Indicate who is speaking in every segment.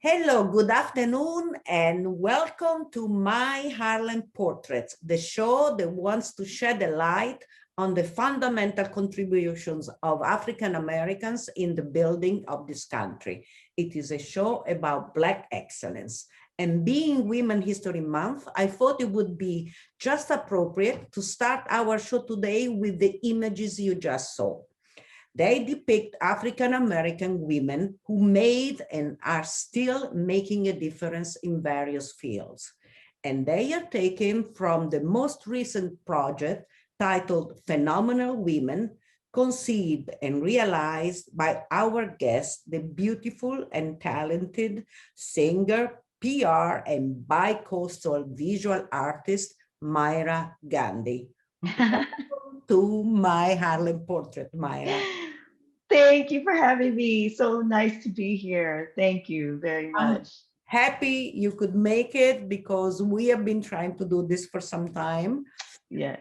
Speaker 1: Hello, good afternoon, and welcome to My Harlem Portraits, the show that wants to shed a light on the fundamental contributions of African Americans in the building of this country. It is a show about Black excellence. And being Women History Month, I thought it would be just appropriate to start our show today with the images you just saw. They depict African-American women who made and are still making a difference in various fields. And they are taken from the most recent project titled Phenomenal Women, conceived and realized by our guest, the beautiful and talented singer, PR, and bi-coastal visual artist, Mira Gandy. Welcome to My Harlem Portrait, Myra.
Speaker 2: Thank you for having me. So nice to be here. Thank you very
Speaker 1: I'm
Speaker 2: much.
Speaker 1: happy you could make it because we have been trying to do this for some time.
Speaker 2: Yeah.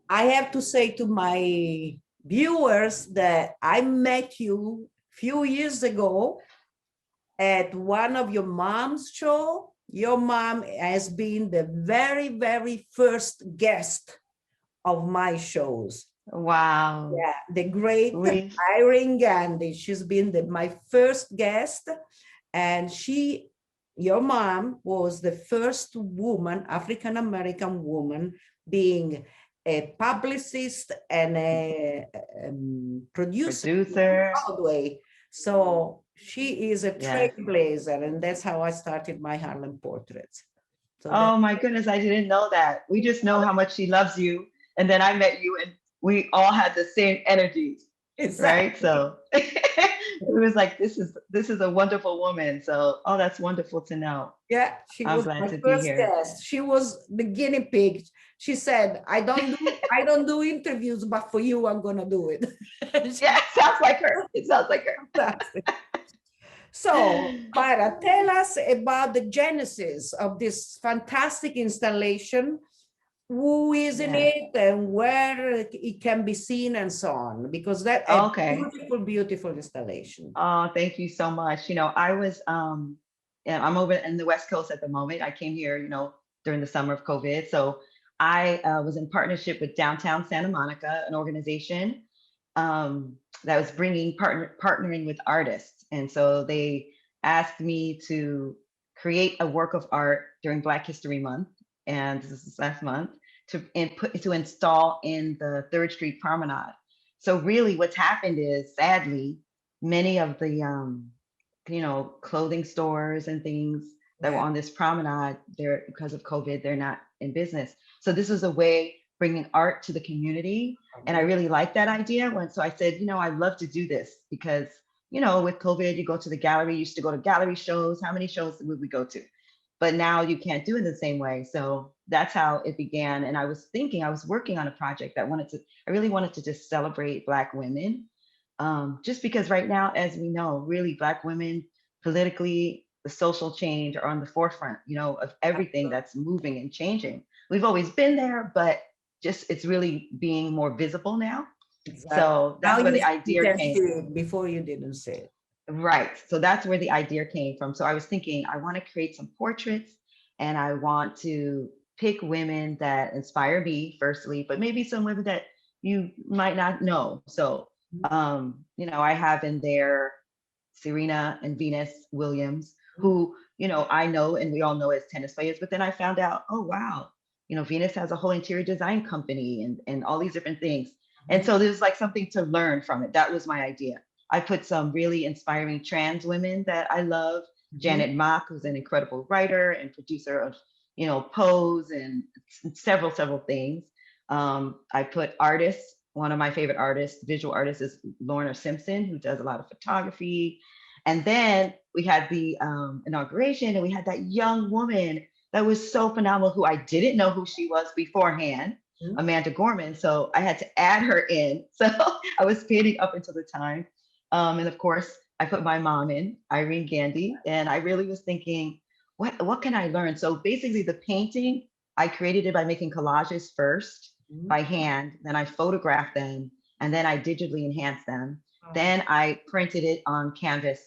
Speaker 1: I have to say to my viewers that I met you a few years ago at one of your mom's show. Your mom has been the very, very first guest of my shows.
Speaker 2: Wow.
Speaker 1: Yeah, the great
Speaker 2: We
Speaker 1: Irene Gandy. She's been my first guest, and your mom, was the first woman, African American woman, being a publicist and a producer on
Speaker 2: producer.
Speaker 1: Broadway. So she is a
Speaker 2: Yes.
Speaker 1: trailblazer, and that's how I started my Harlem Portraits. So that
Speaker 2: Oh my goodness, I didn't know that. We just know how much she loves you. And then I met you and we all had the same energies, right?
Speaker 1: exactly.
Speaker 2: So it was like this is a wonderful woman. So oh, that's wonderful to know.
Speaker 1: Yeah, she
Speaker 2: I'm
Speaker 1: was
Speaker 2: glad
Speaker 1: my
Speaker 2: to be
Speaker 1: first
Speaker 2: here.
Speaker 1: guest. She was the guinea pig. She said, I don't do interviews, but for you, I'm gonna do it.
Speaker 2: Yeah,
Speaker 1: She-
Speaker 2: it sounds like her. It sounds like
Speaker 1: Fantastic. So,
Speaker 2: her.
Speaker 1: Myra, tell us about the genesis of this fantastic installation. Who is in
Speaker 2: Yeah.
Speaker 1: it and where it can be seen and so on, because that a
Speaker 2: Okay.
Speaker 1: beautiful, beautiful installation.
Speaker 2: Oh, thank you so much. I was yeah, I'm over in the West Coast at the moment. I came here, during the summer of COVID. So I was in partnership with Downtown Santa Monica, an organization that was partnering with artists. And so they asked me to create a work of art during Black History Month, and this is last month, to install in the Third Street Promenade. So really, what's happened is, sadly, many of the clothing stores and things that were
Speaker 1: Yeah.
Speaker 2: on this promenade, they're because of COVID, they're not in business. So this is a way bringing art to the community, and I really like that idea. So I said, I'd love to do this because with COVID, you go to the gallery. You used to go to gallery shows. How many shows would we go to? But now you can't do it the same way. So that's how it began. And I was working on a project that I really wanted to just celebrate Black women. Just because right now, as we know, really Black women politically, the social change are on the forefront, of everything that's moving and changing. We've always been there, but just it's really being more visible now.
Speaker 1: Exactly.
Speaker 2: So
Speaker 1: Now
Speaker 2: that's where the
Speaker 1: you
Speaker 2: idea
Speaker 1: can
Speaker 2: came.
Speaker 1: see it. Before you didn't see it.
Speaker 2: Right. So that's where the idea came from. So I was thinking, I want to create some portraits and I want to pick women that inspire me, firstly, but maybe some women that you might not know. So, I have in there Serena and Venus Williams, who, I know and we all know as tennis players, but then I found out, oh, wow, Venus has a whole interior design company and all these different things. And
Speaker 1: Mhm.
Speaker 2: so there's like something to learn from it. That was my idea. I put some really inspiring trans women that I love.
Speaker 1: Mhm.
Speaker 2: Janet Mock, who's an incredible writer and producer of, Pose and several things. I put artists. One of my favorite artists, visual artists, is Lorna Simpson, who does a lot of photography. And then we had the inauguration, and we had that young woman that was so phenomenal, who I didn't know who she was beforehand,
Speaker 1: Mhm.
Speaker 2: Amanda Gorman. So I had to add her in. So I was painting up until the time. And of course, I put my mom in, Irene Gandy, and I really was thinking, what can I learn? So basically, the painting, I created it by making collages first
Speaker 1: Mhm.
Speaker 2: by hand, then I photographed them, and then I digitally enhanced them.
Speaker 1: Oh,
Speaker 2: Then I printed it on canvas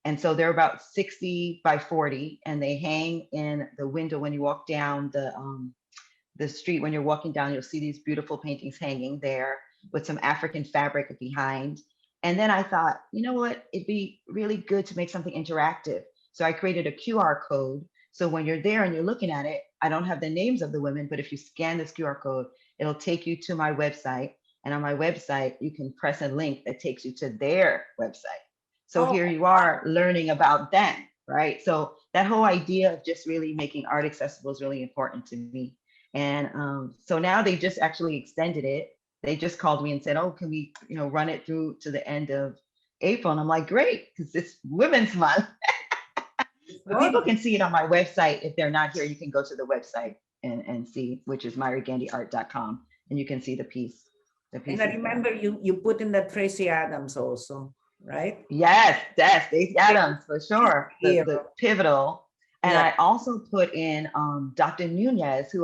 Speaker 2: And so they're about 60 by 40, and they hang in the window when you walk down the street. When you're walking down, you'll see these beautiful paintings hanging there with some African fabric behind. And then I thought, you know what, it'd be really good to make something interactive. So I created a QR code. So when you're there and you're looking at it, I don't have the names of the women, but if you scan this QR code, it'll take you to my website. And on my website, you can press a link that takes you to their website. So
Speaker 1: Oh,
Speaker 2: here you are learning about them, right? So that whole idea of just really making art accessible is really important to me. And so now they just actually extended it. They just called me and said, "Oh, can we, run it through to the end of April?" And I'm like, "Great, because it's Women's Month." But people
Speaker 1: wonderful.
Speaker 2: can see it on my website. If they're not here, you can go to the website and see, which is miragandyart.com, and you can see the piece, the
Speaker 1: And I
Speaker 2: pieces there.
Speaker 1: remember you put in that Tracy Adams also, right?
Speaker 2: Yes, Stacey Adams for
Speaker 1: She's
Speaker 2: sure.
Speaker 1: a
Speaker 2: The
Speaker 1: hero.
Speaker 2: pivotal. And
Speaker 1: Yeah.
Speaker 2: I also put in Dr. Nunez, who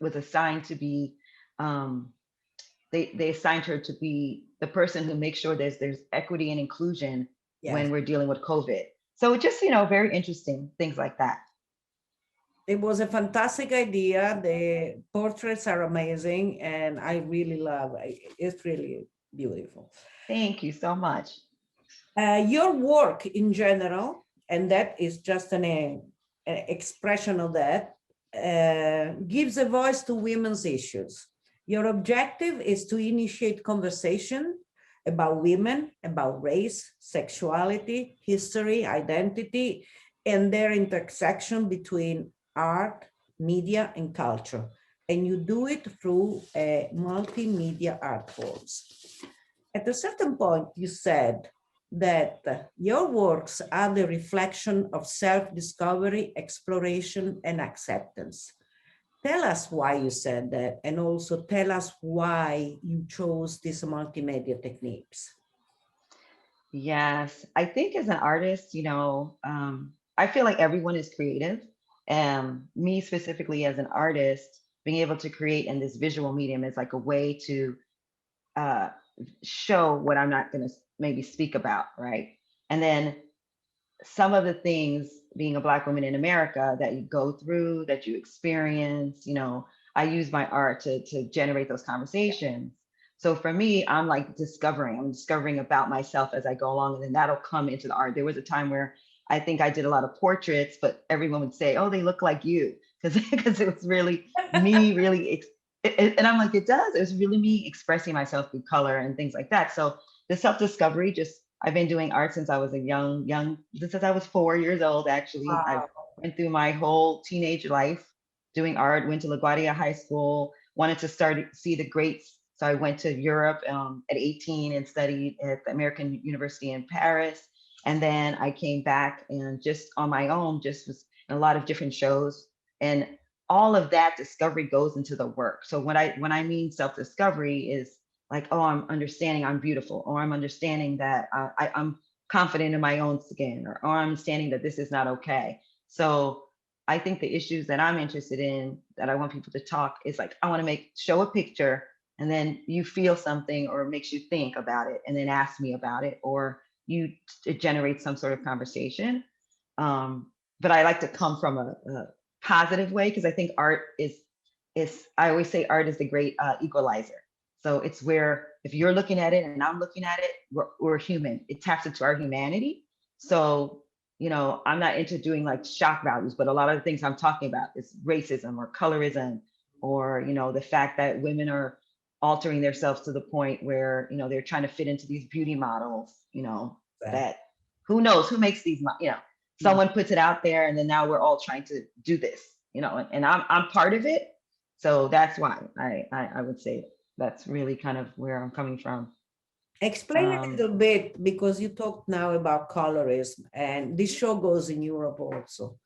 Speaker 2: was assigned to be they assigned her to be the person who makes sure there's equity and inclusion when
Speaker 1: Yes.
Speaker 2: we're dealing with COVID. So just, very interesting things like that.
Speaker 1: It was a fantastic idea. The portraits are amazing, and I really love it. It's really beautiful.
Speaker 2: Thank you so much.
Speaker 1: Your work in general, and that is just an expression of that, gives a voice to women's issues. Your objective is to initiate conversation about women, about race, sexuality, history, identity, and their intersection between art, media, and culture. And you do it through multimedia art forms. At a certain point, you said that your works are the reflection of self-discovery, exploration, and acceptance. Tell us why you said that, and also tell us why you chose these multimedia techniques.
Speaker 2: Yes, I think as an artist, I feel like everyone is creative. Me specifically as an artist, being able to create in this visual medium is like a way to uh, show what I'm not going to maybe speak about, right? And then some of the things being a Black woman in America that you go through, that you experience, I use my art to generate those conversations. So for me, I'm discovering about myself as I go along, and then that'll come into the art. There was a time where I think I did a lot of portraits, but everyone would say, "Oh, they look like you," because it was really me, really. And I'm like, it does. It was really me expressing myself through color and things like that. So the self discovery just I've been doing art since I was a since I was 4 years old, actually. I
Speaker 1: Wow.
Speaker 2: went through my whole teenage life doing art, went to LaGuardia High School, wanted to see the greats. So I went to Europe at 18 and studied at the American University in Paris. And then I came back and just on my own, just was in a lot of different shows. And all of that discovery goes into the work. So when I mean self-discovery is like, oh, I'm understanding I'm beautiful, or I'm understanding that I'm confident in my own skin, or I'm understanding that this is not okay. So I think the issues that I'm interested in, that I want people to talk, is like, I want to show a picture, and then you feel something, or it makes you think about it, and then ask me about it, or it generates some sort of conversation. But I like to come from a positive way, because I think art is I always say art is the great equalizer. So it's where if you're looking at it and I'm looking at it, we're human. It taps into our humanity. So, I'm not into doing like shock values, but a lot of the things I'm talking about is racism or colorism, or, the fact that women are altering themselves to the point where, they're trying to fit into these beauty models, that who knows who makes these, someone puts it out there, and then now we're all trying to do this, and I'm part of it. So that's why I would say that's really kind of where I'm coming from.
Speaker 1: Explain a little bit, because you talked now about colorism, and this show goes in Europe also.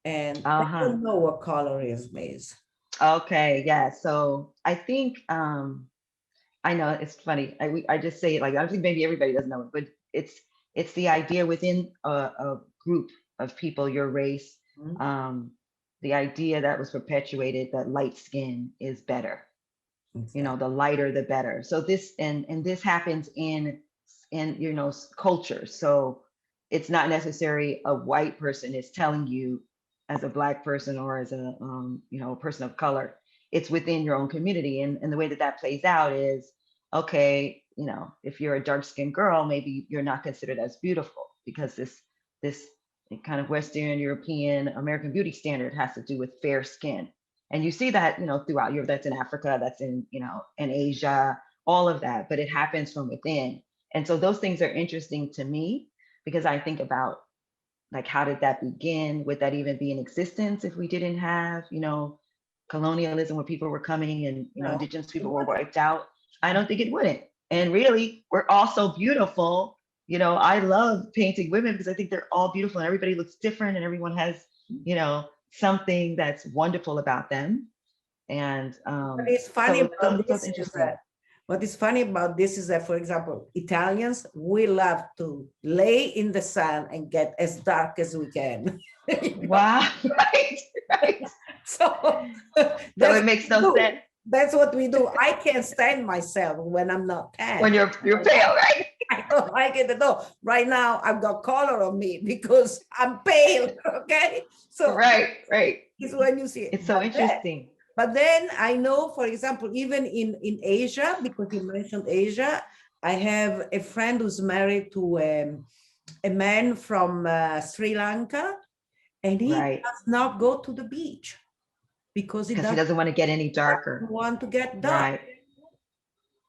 Speaker 1: And I
Speaker 2: Uh-huh.
Speaker 1: don't know what colorism is.
Speaker 2: Okay, yeah. So I think I know it's funny. I just say it like, I think maybe everybody doesn't know it, but it's the idea within a group of people, your race,
Speaker 1: Mhm.
Speaker 2: um, the idea that was perpetuated that light skin is better.
Speaker 1: Exactly.
Speaker 2: The lighter the better. So this and this happens in culture. So it's not necessarily a white person is telling you as a Black person or as a a person of color. It's within your own community, and the way that that plays out is, okay, if you're a dark skinned girl, maybe you're not considered as beautiful because this kind of Western European American beauty standard has to do with fair skin. And you see that, throughout Europe, that's in Africa, that's in Asia, all of that, but it happens from within. And so those things are interesting to me because I think about, like, how did that begin? Would that even be in existence if we didn't have, colonialism where people were coming and,
Speaker 1: No.
Speaker 2: indigenous people were wiped out? I don't think it wouldn't. And really, we're all so beautiful. I love painting women because I think they're all beautiful and everybody looks different and everyone has, something that's wonderful about them. And
Speaker 1: What is funny about
Speaker 2: so it's
Speaker 1: this is
Speaker 2: interesting.
Speaker 1: that what is funny about this is that, for example, Italians, we love to lay in the sun and get as dark as we can.
Speaker 2: Wow, right, right.
Speaker 1: So
Speaker 2: So
Speaker 1: that's
Speaker 2: it makes no sense
Speaker 1: that's what we do. I can't stand myself when I'm not
Speaker 2: when
Speaker 1: tan.
Speaker 2: you're pale, right?
Speaker 1: I don't like it at all. Right now, I've got color on me because I'm pale. Okay, so
Speaker 2: Right.
Speaker 1: it's when you see it.
Speaker 2: It's so interesting.
Speaker 1: But then I know, for example, even in Asia, because you mentioned Asia, I have a friend who's married to a man from Sri Lanka, and he
Speaker 2: Right.
Speaker 1: does not go to the beach because he
Speaker 2: Because he
Speaker 1: doesn't
Speaker 2: doesn't want to get any darker.
Speaker 1: want to get dark.
Speaker 2: Right.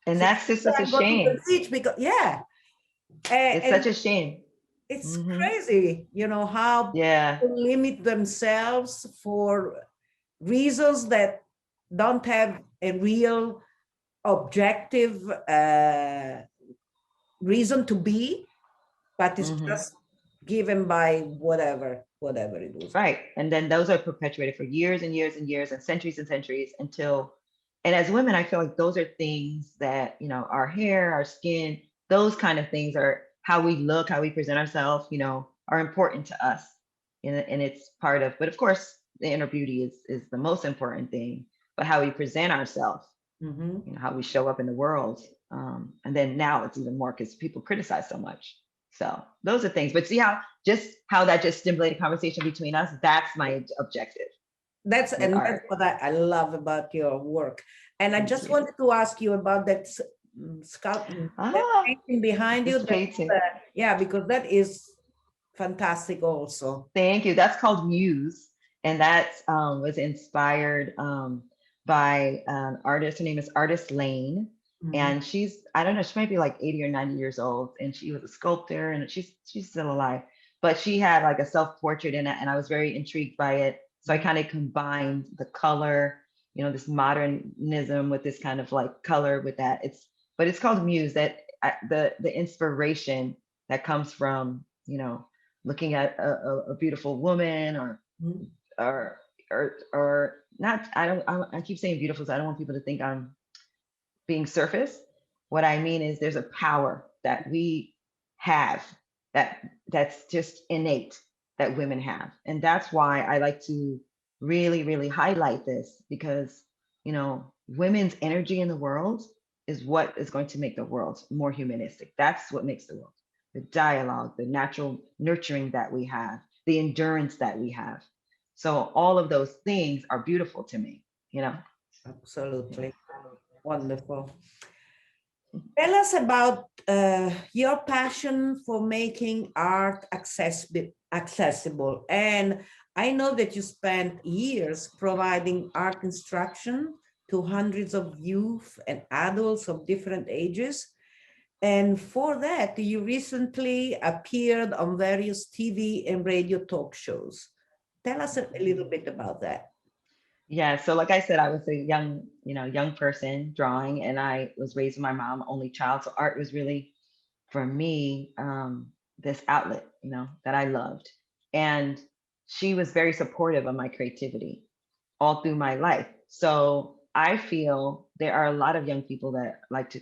Speaker 2: And
Speaker 1: So
Speaker 2: that's just such a
Speaker 1: I go to the
Speaker 2: shame.
Speaker 1: beach because, yeah.
Speaker 2: It's
Speaker 1: And
Speaker 2: such a shame.
Speaker 1: it's
Speaker 2: Mhm.
Speaker 1: crazy, how
Speaker 2: Yeah.
Speaker 1: people limit themselves for reasons that don't have a real objective reason to be, but it's
Speaker 2: Mhm.
Speaker 1: just given by whatever it is.
Speaker 2: Right. And then those are perpetuated for years and years and years and centuries until, and as women, I feel like those are things that, our hair, our skin, those kind of things are how we look, how we present ourselves, are important to us. And it's part of, but of course, the inner beauty is the most important thing, but how we present ourselves,
Speaker 1: Mm-hmm.
Speaker 2: how we show up in the world. And then now it's even more because people criticize so much. So those are things, but see how that just stimulated conversation between us. That's my objective
Speaker 1: That's
Speaker 2: with
Speaker 1: that's
Speaker 2: art.
Speaker 1: what I love about your work. And I
Speaker 2: Thank
Speaker 1: just
Speaker 2: you.
Speaker 1: wanted to ask you about that sculpting, that
Speaker 2: Ah,
Speaker 1: painting behind you.
Speaker 2: this painting.
Speaker 1: Yeah, because that is fantastic also.
Speaker 2: Thank you. That's called Muse. And that was inspired by an artist. Her name is Artist Lane.
Speaker 1: Mhm.
Speaker 2: And I don't know, she might be like 80 or 90 years old. And she was a sculptor and she's still alive. But she had like a self-portrait in it. And I was very intrigued by it. So I kind of combined the color, this modernism with this kind of like color with that. But it's called Muse, that the inspiration that comes from, looking at a beautiful woman
Speaker 1: Mhm.
Speaker 2: or or not. I keep saying beautiful, so I don't want people to think I'm being surface. What I mean is there's a power that we have that's just innate that women have. And that's why I like to really, really highlight this because, women's energy in the world is what is going to make the world more humanistic. That's what makes the world. The dialogue, the natural nurturing that we have, the endurance that we have. So all of those things are beautiful to me, Yeah.
Speaker 1: Absolutely. Wonderful. Tell us about your passion for making art accessible. And I know that you spent years providing art instruction to hundreds of youth and adults of different ages. And for that, you recently appeared on various TV and radio talk shows. Tell us a little bit about that.
Speaker 2: Yeah, so like I said, I was a young person drawing, and I was raised with my mom, only child. So art was really, for me, this outlet, that I loved. And she was very supportive of my creativity all through my life. So I feel there are a lot of young people that like to,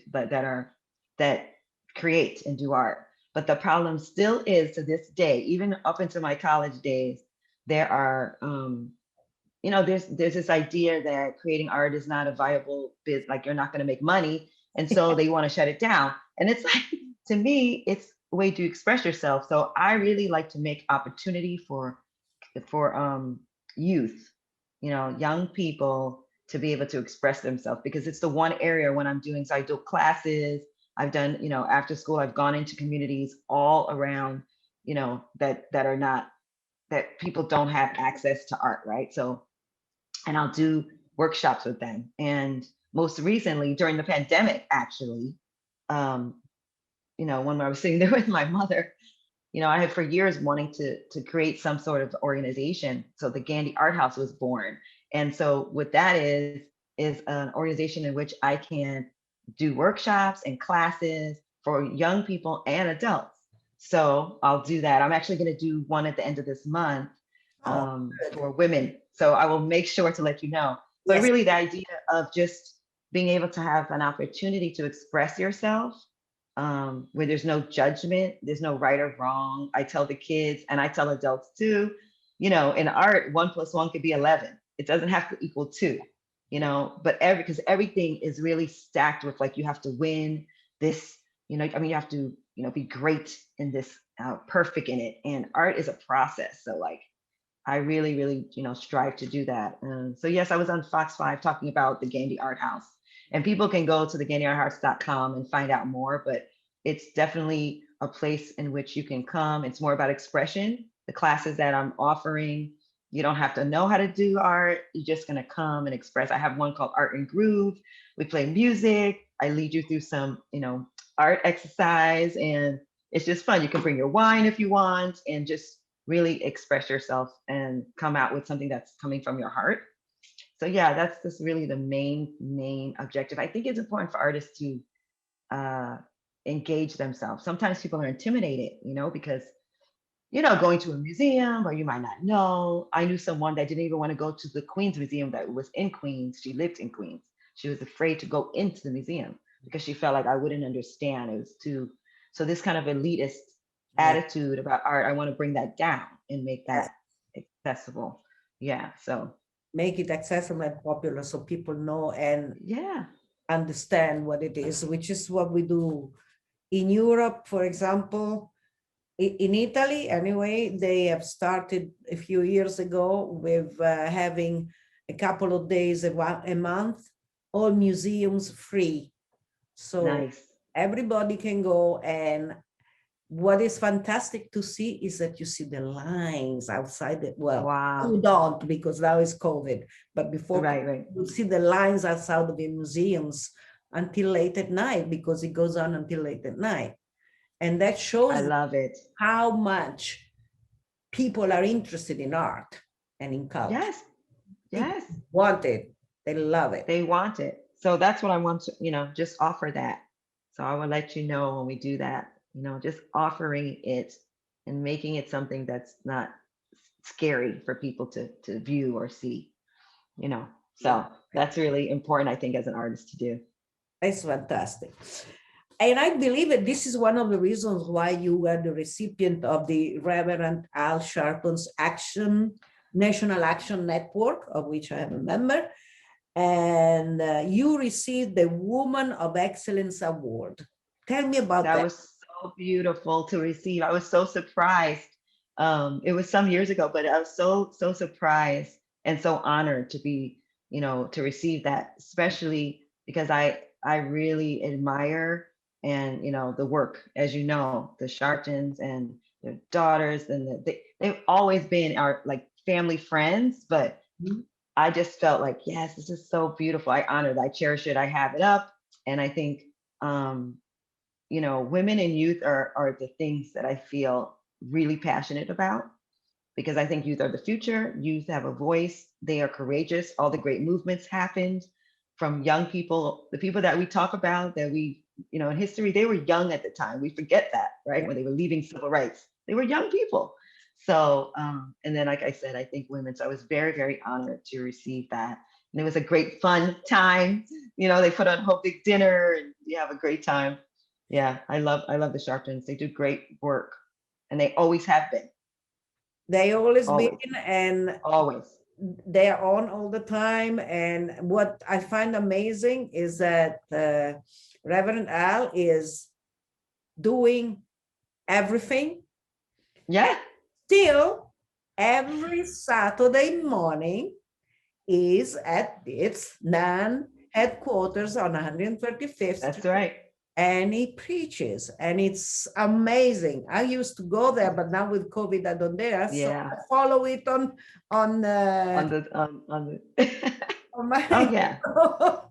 Speaker 2: that create and do art. But the problem still is to this day, even up into my college days, there are there's this idea that creating art is not a viable biz, like you're not going to make money, and so they want to shut it down. And it's like, to me, it's way to express yourself. So I really like to make opportunity for youth, young people to be able to express themselves, because it's the one area when I'm doing, so I do classes, I've done, after school, I've gone into communities all around, that are not, that people don't have access to art, right? So, and I'll do workshops with them. And most recently during the pandemic, actually, um, when I was sitting there with my mother, I had for years wanting to create some sort of organization. So the Gandy Art House was born. And so what that is an organization in which I can do workshops and classes for young people and adults. So I'll do that. I'm actually going to do one at the end of this month,
Speaker 1: Oh, good.
Speaker 2: for women. So I will make sure to let you know. But
Speaker 1: Yes,
Speaker 2: really, the idea of just being able to have an opportunity to express yourself, where there's no judgment, there's no right or wrong. I tell the kids and I tell adults too, in art, 1 + 1 could be 11. It doesn't have to equal two, but because everything is really stacked with, like, you have to win this, I mean, you have to, be great in this, perfect in it. And art is a process. So, like, I really, really, strive to do that. So yes, I was on Fox 5 talking about the Gandy Art House, and people can go to the gandyarthouse.com and find out more, but it's definitely a place in which you can come. It's more about expression. The classes that I'm offering, you don't have to know how to do art. You're just going to come and express. I have one called Art and Groove. We play music. I lead you through some, art exercise, and it's just fun. You can bring your wine if you want, and just really express yourself and come out with something that's coming from your heart. So yeah, that's just really the main objective. I think it's important for artists to uh, engage themselves. Sometimes people are intimidated, because going to a museum, or you might not know. I knew someone that didn't even want to go to the Queens Museum that was in Queens. She lived in Queens. She was afraid to go into the museum because she felt like I wouldn't understand. It was too, so this kind of elitist
Speaker 1: yes,
Speaker 2: attitude about art, I want to bring that down and make
Speaker 1: yes.
Speaker 2: that accessible. Yeah. So
Speaker 1: Make it accessible and popular so people know and
Speaker 2: yeah.
Speaker 1: understand what it is, which is what we do in Europe, for example. In Italy, anyway, they have started a few years ago with having a couple of days a month, all museums free. So
Speaker 2: Nice.
Speaker 1: everybody can go. And what is fantastic to see is that you see the lines outside the, well,
Speaker 2: Wow.
Speaker 1: you don't because now is COVID, but before
Speaker 2: Right, right.
Speaker 1: you see the lines outside of the museums until late at night, because it goes on until late at night. And that
Speaker 2: I
Speaker 1: shows
Speaker 2: love it.
Speaker 1: how much people are interested in art and in culture.
Speaker 2: Yes.
Speaker 1: People
Speaker 2: Yes.
Speaker 1: want it, they love it.
Speaker 2: They want it. So that's what I want to, just offer that. So I will let you know when we do that, just offering it and making it something that's not scary for people to view or see, you know. So that's really important, I think, as an artist to do.
Speaker 1: It's fantastic. And I believe that this is one of the reasons why you were the recipient of the Reverend Al Sharpton's National Action Network, of which I am a member. And you received the Woman of Excellence Award. Tell me about
Speaker 2: That
Speaker 1: that.
Speaker 2: was so beautiful to receive. I was so surprised. It was some years ago, but I was so surprised and so honored to be, to receive that, especially because I really admire, and the work, as you know, the Sharptons and their daughters, and they've always been our, like, family friends, but
Speaker 1: Mhm.
Speaker 2: I just felt like, yes, this is so beautiful. I honor it. I cherish it. I have it up. And I think, um, women and youth are the things that I feel really passionate about, because I think youth are the future. Youth have a voice. They are courageous. All the great movements happened from young people. The people that we talk about, that we, in history, they were young at the time. We forget that, right?
Speaker 1: Yeah.
Speaker 2: When they were leaving civil rights, they were young people. So, and then, like I said, I think women. So I was very, very honored to receive that. And it was a great, fun time. They put on a whole big dinner, and you have a great time. Yeah, I love the Sharptons. They do great work, and they always have been,
Speaker 1: They always been,
Speaker 2: always,
Speaker 1: and
Speaker 2: always.
Speaker 1: they are on all the time. And what I find amazing is that Reverend Al is doing everything.
Speaker 2: Yeah.
Speaker 1: Still, every Saturday morning is at its non-headquarters on 135th
Speaker 2: That's
Speaker 1: Street,
Speaker 2: right.
Speaker 1: and he preaches, and it's amazing. I used to go there, but now with COVID, I don't dare. So
Speaker 2: Yeah.
Speaker 1: I follow it on
Speaker 2: On the
Speaker 1: on my
Speaker 2: oh yeah.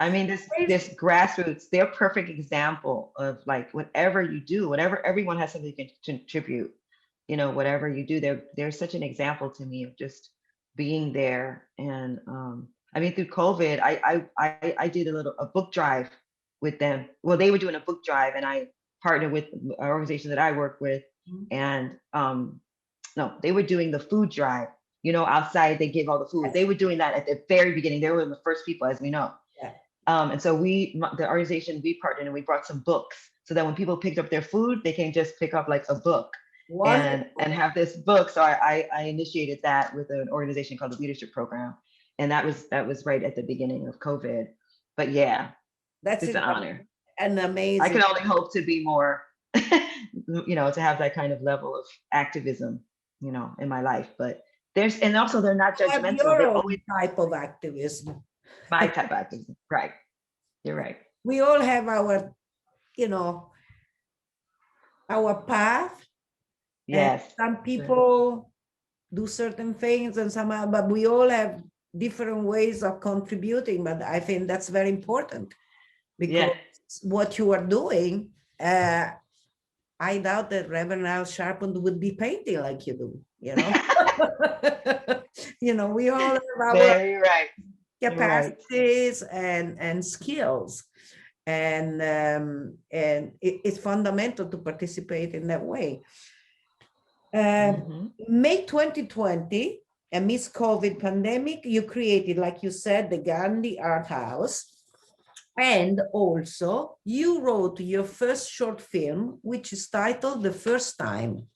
Speaker 2: I mean, this grassroots, they're a perfect example of like whatever you do, whatever everyone has something to contribute. You know, whatever you do, they're such an example to me of just being there. And I mean, through COVID, I did a book drive with them. Well, they were doing a book drive, and I partnered with an organization that I work with, and no, they were doing the food drive. You know, outside they give all the food. They were doing that at the very beginning. They were the first people, as we know.
Speaker 1: Yeah.
Speaker 2: And so the organization, we partnered and we brought some books so that when people picked up their food, they can just pick up like a book and have this book. So I initiated that with an organization called the Leadership Program, and that was right at the beginning of COVID. But yeah,
Speaker 1: That's
Speaker 2: it's an honor.
Speaker 1: And amazing.
Speaker 2: I can only hope to be more, you know, to have that kind of level of activism, you know, in my life. But and also they're not judgmental.
Speaker 1: Your
Speaker 2: They're
Speaker 1: own
Speaker 2: always
Speaker 1: type of activism.
Speaker 2: my type of activism. Right. You're right.
Speaker 1: We all have our, you know, our path.
Speaker 2: Yes.
Speaker 1: And some people do certain things and some, but we all have different ways of contributing. But I think that's very important, because what you are doing, I doubt that Reverend Al Sharpton would be painting like you do, you know. You know, we all have our
Speaker 2: very right.
Speaker 1: capacities and skills, and it's fundamental to participate in that way. May 2020, amidst COVID pandemic, you created, like you said, the Gandhi Art House. And also you wrote your first short film, which is titled The First Time.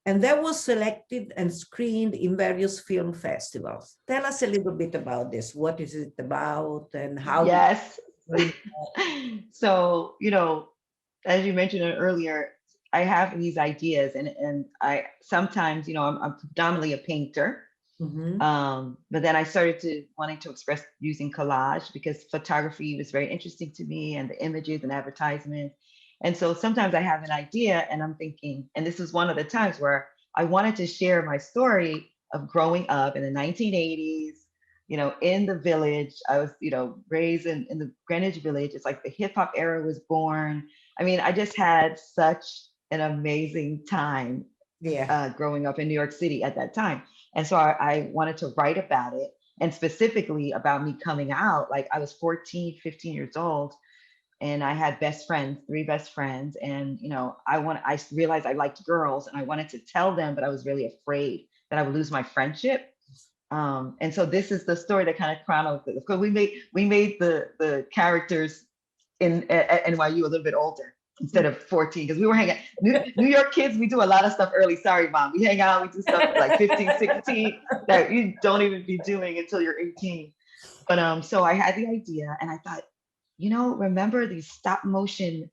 Speaker 1: And that was selected and screened in various film festivals. Tell us a little bit about this. What is it about and how?
Speaker 2: Yes. So, you know, as you mentioned earlier, I have these ideas, and I sometimes, you know, I'm predominantly a painter. But then I started wanting to express using collage, because photography was very interesting to me, and the images and advertisements. And so sometimes I have an idea and I'm thinking, and this was one of the times where I wanted to share my story of growing up in the 1980s, you know, in the village. I was, you know, raised in the Greenwich Village. It's like the hip hop era was born. I mean, I just had such an amazing time growing up in New York City at that time. And so I wanted to write about it, and specifically about me coming out. Like I was 14, 15 years old, and I had best friends, 3 best friends. And, you know, I realized I liked girls, and I wanted to tell them, but I was really afraid that I would lose my friendship. And so this is the story that kind of chronicles it. Because we made the characters at NYU a little bit older, instead of 14, because we were hanging out. New York kids, we do a lot of stuff early. Sorry, Mom. We hang out, we do stuff like 15, 16 that you don't even be doing until you're 18. But so I had the idea, and I thought, you know, remember these stop motion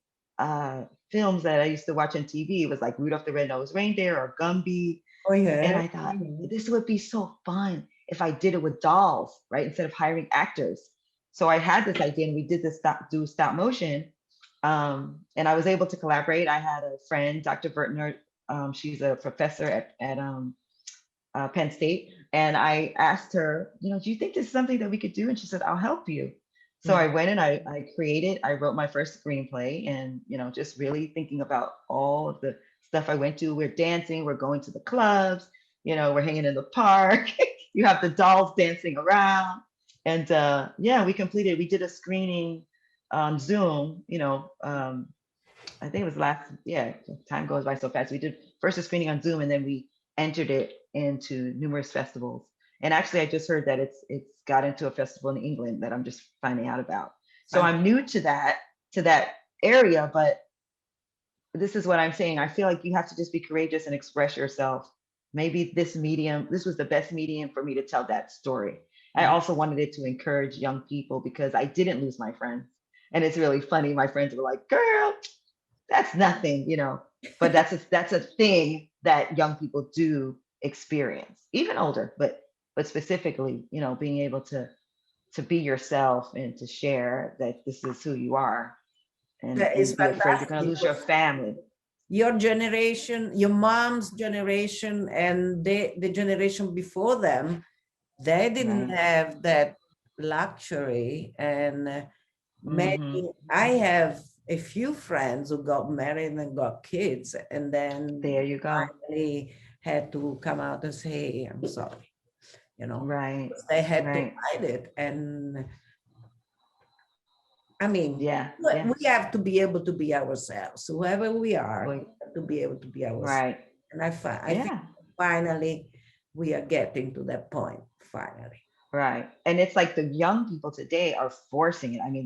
Speaker 2: films that I used to watch on TV? It was like Rudolph the Red-Nosed Reindeer or Gumby. Oh yeah. And I thought, this would be so fun if I did it with dolls, right? Instead of hiring actors. So I had this idea, and we did this stop motion. And I was able to collaborate. I had a friend, Dr. Vertner. She's a professor at Penn State. And I asked her, you know, do you think this is something that we could do? And she said, I'll help you. So I went and I wrote my first screenplay, and, you know, just really thinking about all of the stuff I went to. We're dancing, we're going to the clubs, you know, we're hanging in the park. You have the dolls dancing around. And yeah, we did a screening on Zoom, you know, I think it was time goes by so fast. We did first a screening on Zoom, and then we entered it into numerous festivals. And actually, I just heard that it's got into a festival in England that I'm just finding out about. So I'm new to that area, but this is what I'm saying. I feel like you have to just be courageous and express yourself. Maybe this was the best medium for me to tell that story. I also wanted it to encourage young people, because I didn't lose my friends. And it's really funny. My friends were like, girl, that's nothing, but that's a thing that young people do experience, even older, but specifically, being able to be yourself and to share that this is who you are,
Speaker 1: That is
Speaker 2: and be afraid you're
Speaker 1: fantastic
Speaker 2: going to lose your
Speaker 1: because
Speaker 2: family.
Speaker 1: your generation, your mom's generation, and the generation before them, they didn't
Speaker 2: Right.
Speaker 1: have that luxury. And
Speaker 2: Hmm.
Speaker 1: many, I have a few friends who got married and got kids, and then
Speaker 2: There you go.
Speaker 1: finally had to come out and say, hey, I'm sorry,
Speaker 2: Right.
Speaker 1: they had to
Speaker 2: Right.
Speaker 1: hide it. And I mean,
Speaker 2: Yeah. Yeah.
Speaker 1: we have to be able to be ourselves, whoever we are,
Speaker 2: Well,
Speaker 1: we have to be able to be ourselves.
Speaker 2: right.
Speaker 1: And I think
Speaker 2: Yeah.
Speaker 1: finally we are getting to that point, finally.
Speaker 2: Right. And it's like the young people today are forcing it. I mean,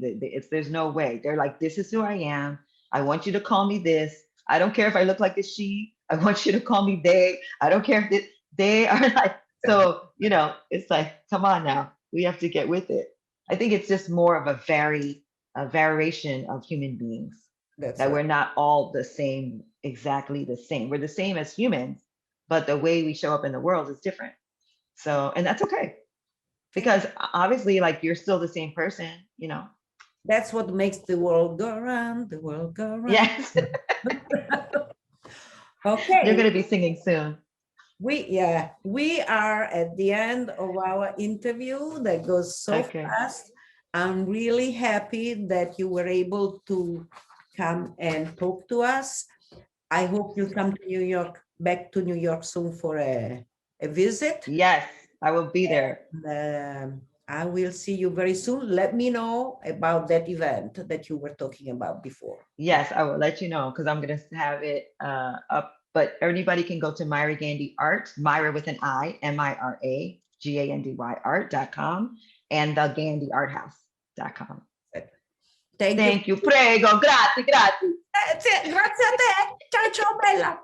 Speaker 2: there's no way. They're like, this is who I am. I want you to call me this. I don't care if I look like a she. I want you to call me they. I don't care if they are like, so, it's like, come on now. We have to get with it. I think it's just more of a variation of human beings,
Speaker 1: That's
Speaker 2: that
Speaker 1: right.
Speaker 2: we're not all the same, exactly the same. We're the same as humans, but the way we show up in the world is different. So, and that's okay, because obviously, like, you're still the same person.
Speaker 1: That's what makes the world go around, the world go around.
Speaker 2: Yes. You're
Speaker 1: Okay.
Speaker 2: going to be singing soon.
Speaker 1: We are at the end of our interview that goes so
Speaker 2: Okay.
Speaker 1: fast. I'm really happy that you were able to come and talk to us. I hope you come to back to New York soon for a visit.
Speaker 2: Yes, I will be there.
Speaker 1: I will see you very soon. Let me know about that event that you were talking about before.
Speaker 2: Yes, I will let you know, because I'm going to have it up. But anybody can go to Myra Gandy Art, Myra with an I, MiraGandy art.com, and the GandyArthouse.com.
Speaker 1: Thank
Speaker 2: you. Prego. Grazie.
Speaker 1: Grazie a te. Ciao, ciao, bella.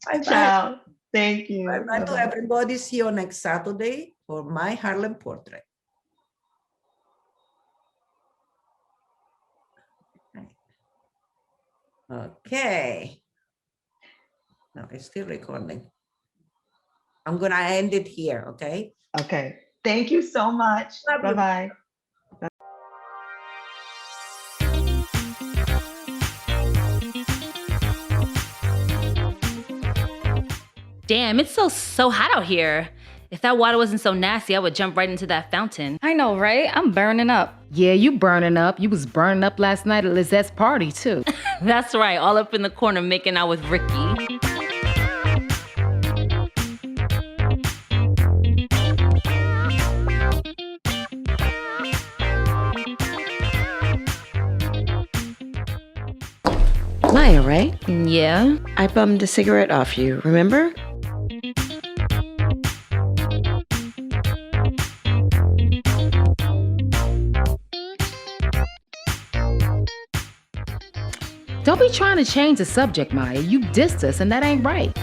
Speaker 1: Bye, bye.
Speaker 2: Ciao. Thank you.
Speaker 1: Bye bye to everybody. See you next Saturday for my Harlem Portrait. Okay. No, it's still recording. I'm going to end it here, okay?
Speaker 2: Okay. Thank you so much. Bye-bye.
Speaker 3: Damn, it's so hot out here. If that water wasn't so nasty, I would jump right into that fountain.
Speaker 4: I know, right? I'm burning up.
Speaker 5: Yeah, you burning up. You was burning up last night at Lizette's party, too.
Speaker 3: That's right, all up in the corner making out with Ricky.
Speaker 6: Maya, right?
Speaker 3: Yeah?
Speaker 6: I bummed a cigarette off you, remember?
Speaker 5: Don't be trying to change the subject, Maya. You dissed us, and that ain't right.